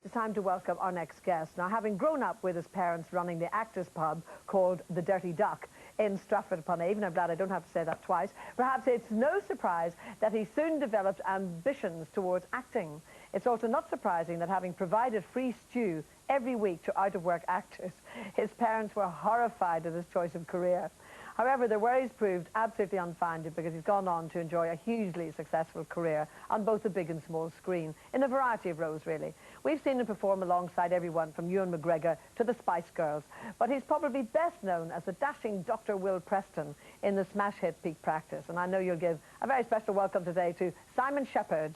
It's time to welcome our next guest. Now, having grown up with his parents running the Actors Pub called The Dirty Duck in Stratford-upon-Avon, I'm glad I don't have to say that twice, perhaps it's no surprise that he soon developed ambitions towards acting. It's also not surprising that having provided free stew every week to out-of-work actors, his parents were horrified at his choice of career. However, their worries proved absolutely unfounded because he's gone on to enjoy a hugely successful career on both the big and small screen, in a variety of roles, really. We've seen him perform alongside everyone from Ewan McGregor to the Spice Girls, but he's probably best known as the dashing Dr. Will Preston in the smash hit Peak Practice. And I know you'll give a very special welcome today to Simon Shepherd.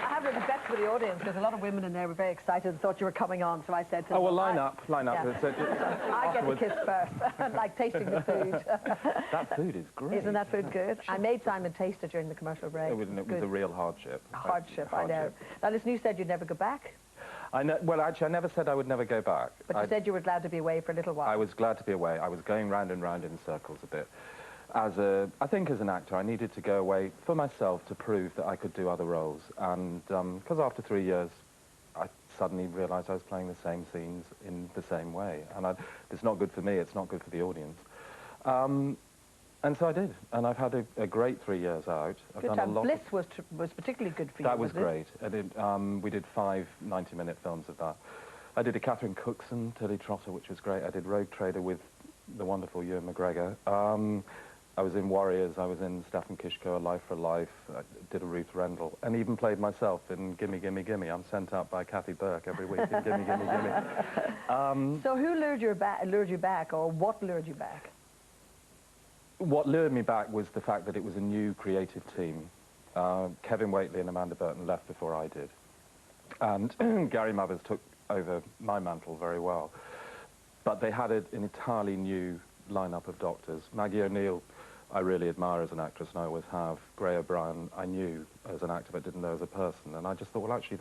I have the best for the audience because a lot of women in there were very excited and thought you were coming on, so I said to them, oh, well, line up. Yeah. I get the kiss first, like tasting the food. That food is great. Isn't that food good? I made Simon taste it during the commercial break. It was a real hardship. Hardship, I know. Now, listen, you said you'd never go back. I know. Well, actually, I never said I would never go back. But you said you were glad to be away for a little while. I was glad to be away. I was going round and round in circles a bit. I think as an actor, I needed to go away for myself to prove that I could do other roles. And because after 3 years, I suddenly realised I was playing the same scenes in the same way. And it's not good for me, it's not good for the audience. And so I did. And I've had a great 3 years out. I've good done time. A lot Bliss was particularly good for you, That was great. We did 5 90-minute films of that. I did a Catherine Cookson, Tilly Trotter, which was great. I did Rogue Trader with the wonderful Ewan McGregor. I was in Warriors, I was in Staffan Kishko, A Life for Life, I did a Ruth Rendell, and even played myself in Gimme, Gimme, Gimme. I'm sent out by Kathy Burke every week in Gimme, Gimme, Gimme. So who lured you back, or what lured you back? What lured me back was the fact that it was a new creative team. Kevin Whately and Amanda Burton left before I did. And Gary Mothers took over my mantle very well. But they had an entirely new lineup of doctors. Maggie O'Neill, I really admire as an actress, and I always have. Gray O'Brien, I knew as an actor but didn't know as a person. And I just thought, well, actually,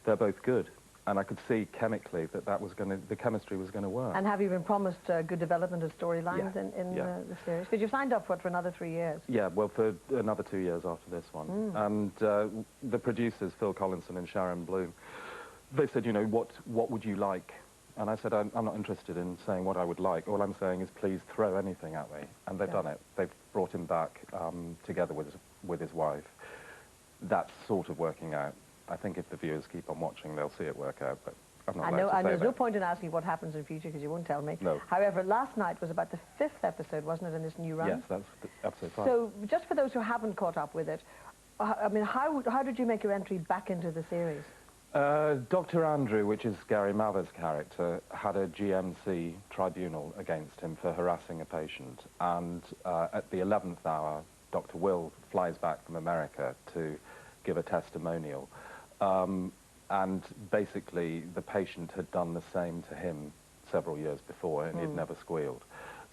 they're both good. And I could see chemically that the chemistry was going to work. And have you been promised good development of storylines in the series? Because you've signed up for another 3 years. Yeah, well, for another 2 years after this one. And the producers, Phil Collinson and Sharon Bloom, they said, you know, what would you like? And I said, I'm not interested in saying what I would like. All I'm saying is, please throw anything at me. And they've done it. They've brought him back together with his wife. That's sort of working out. I think if the viewers keep on watching, they'll see it work out. But I'm not allowed to say and there's no point in asking what happens in future because you won't tell me. No. However, last night was about the 5th episode, wasn't it, in this new run? Yes, that's episode 5. So, just for those who haven't caught up with it, I mean, how did you make your entry back into the series? Dr. Andrew, which is Gary Mather's character, had a GMC tribunal against him for harassing a patient. And at the 11th hour, Dr. Will flies back from America to give a testimonial. And basically, the patient had done the same to him several years before, and he'd never squealed.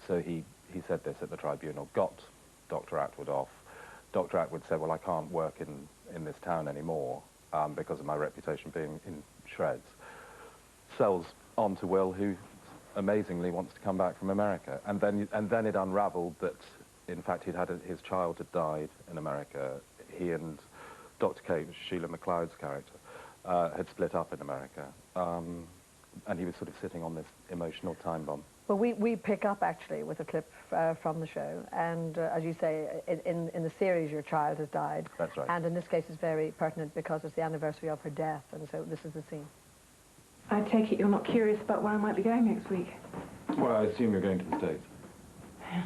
So he said this at the tribunal, got Dr. Atwood off. Dr. Atwood said, well, I can't work in this town anymore. Because of my reputation being in shreds, sells on to Will, who amazingly wants to come back from America. And then it unravelled that, in fact, his child had died in America. He and Dr. Kate, Sheila McLeod's character, had split up in America. And he was sort of sitting on this emotional time bomb. Well, we pick up, actually, with a clip from the show, and as you say, in the series, your child has died. That's right. And in this case, it's very pertinent because it's the anniversary of her death, and so this is the scene. I take it you're not curious about where I might be going next week? Well, I assume you're going to the States. Yeah.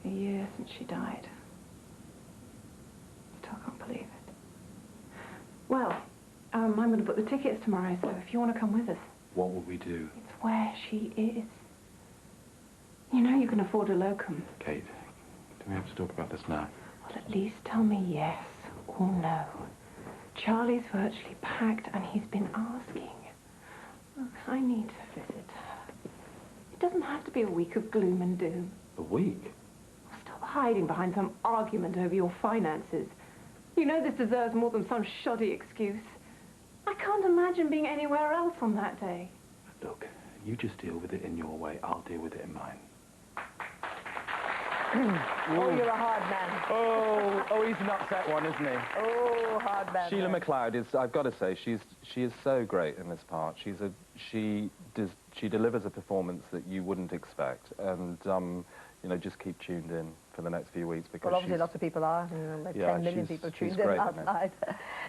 A year since she died. Still can't believe it. Well, I'm going to book the tickets tomorrow, so if you want to come with us. What will we do? It's where she is. You know you can afford a locum. Kate, do we have to talk about this now? Well, at least tell me yes or no. Charlie's virtually packed, and he's been asking. Look, I need to visit her. It doesn't have to be a week of gloom and doom. A week? Stop hiding behind some argument over your finances. You know this deserves more than some shoddy excuse. I can't imagine being anywhere else on that day. Look, you just deal with it in your way. I'll deal with it in mine. Oh, you're a hard man. Oh, he's an upset one, isn't he? Oh, hard man. Sheila MacLeod is, I've got to say, she is so great in this part. She delivers a performance that you wouldn't expect, and you know, just keep tuned in for the next few weeks because. Well, obviously, lots of people are. You know, like 10 million people tuned in last night.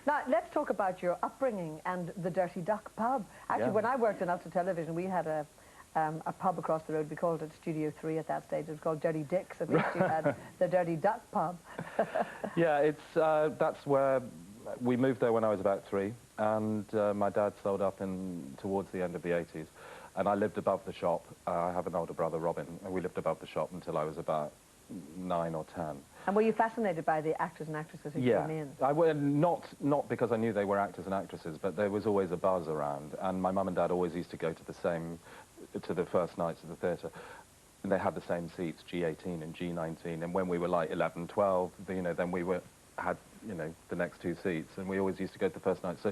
Now, let's talk about your upbringing and the Dirty Duck pub. Actually, when I worked in Ulster Television, we had a pub across the road. We called it Studio 3 at that stage. It was called Dirty Dick's. At least you had the Dirty Duck pub. Yeah, that's where we moved there when I was about 3, and my dad sold up towards the end of the 80s, and I lived above the shop. I have an older brother, Robin, and we lived above the shop until I was about 9 or 10. And were you fascinated by the actors and actresses who came in? Not because I knew they were actors and actresses, but there was always a buzz around, and my mum and dad always used to go to the first nights of the theatre, and they had the same seats, G18 and G19, and when we were like 11, 12, you know, then we had the next 2 seats, and we always used to go to the first night. So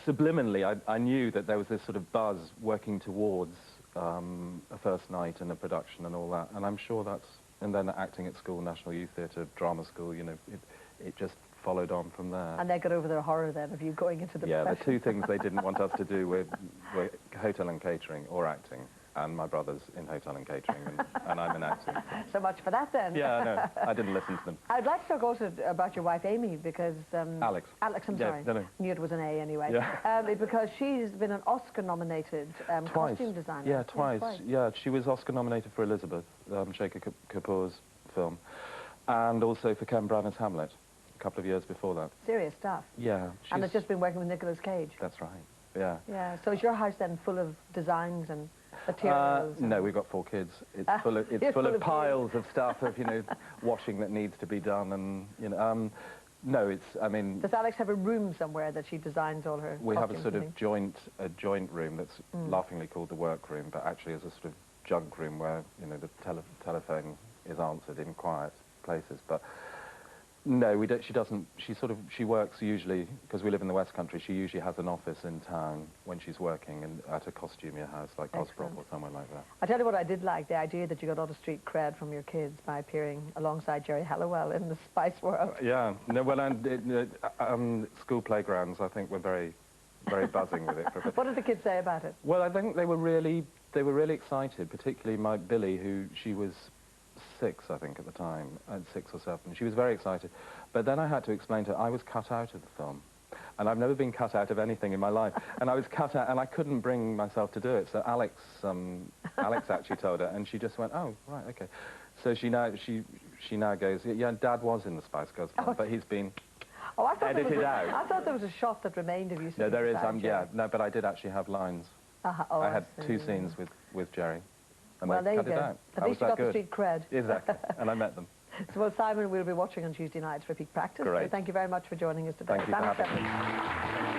subliminally, I knew that there was this sort of buzz working towards a first night and a production and all that, and I'm sure and then acting at school, National Youth Theatre, drama school, you know, it just followed on from there. And they got over their horror then of you going into the profession. The 2 things they didn't want us to do were hotel and catering or acting, and my brother's in hotel and catering, and I'm in acting. So much for that then. Yeah, no, I didn't listen to them. I'd like to talk also about your wife Amy, because... Alex. Alex, I'm sorry. No. Knew it was an A anyway. Yeah. Because she's been an Oscar-nominated costume designer. Yeah, twice. Yeah, she was Oscar-nominated for Elizabeth, Shekhar Kapoor's film, and also for Ken Branagh's Hamlet, a couple of years before that. Serious stuff. Yeah. And it's just been working with Nicolas Cage. That's right, yeah. Yeah, so is your house then full of designs and materials? No, we've got 4 kids. It's full of piles of stuff of, you know, washing that needs to be done, and, you know, no, I mean... Does Alex have a room somewhere that she designs all her We have a costumes sort of joint room that's laughingly called the work room, but actually is a sort of junk room where, you know, the telephone is answered in quiet places, but... No, we don't. She works usually, because we live in the West Country, she usually has an office in town when she's working and at a costumier house like Cosgrove or somewhere like that. I tell you what I did like, the idea that you got all the street cred from your kids by appearing alongside Jerry Halliwell in the Spice World. Yeah, no, well, and school playgrounds, I think, were very, very buzzing with it. What did the kids say about it? Well, I think they were really excited, particularly my Billy, who she was 6, I think, at the time, 6 or 7. She was very excited. But then I had to explain to her, I was cut out of the film. And I've never been cut out of anything in my life. And I was cut out, and I couldn't bring myself to do it. So Alex actually told her, and she just went, oh, right, okay. So she now goes, yeah, Dad was in the Spice Girls film, but he's been edited out. I thought there was a shot that remained of you. No, there is, no, but I did actually have lines. I had 2 scenes with Jerry. And well, there you cut it go. out. At least you got the street cred. Exactly, and I met them. So, well, Simon, we'll be watching on Tuesday nights for Peak Practice. Great. So thank you very much for joining us today. Thank you for having me.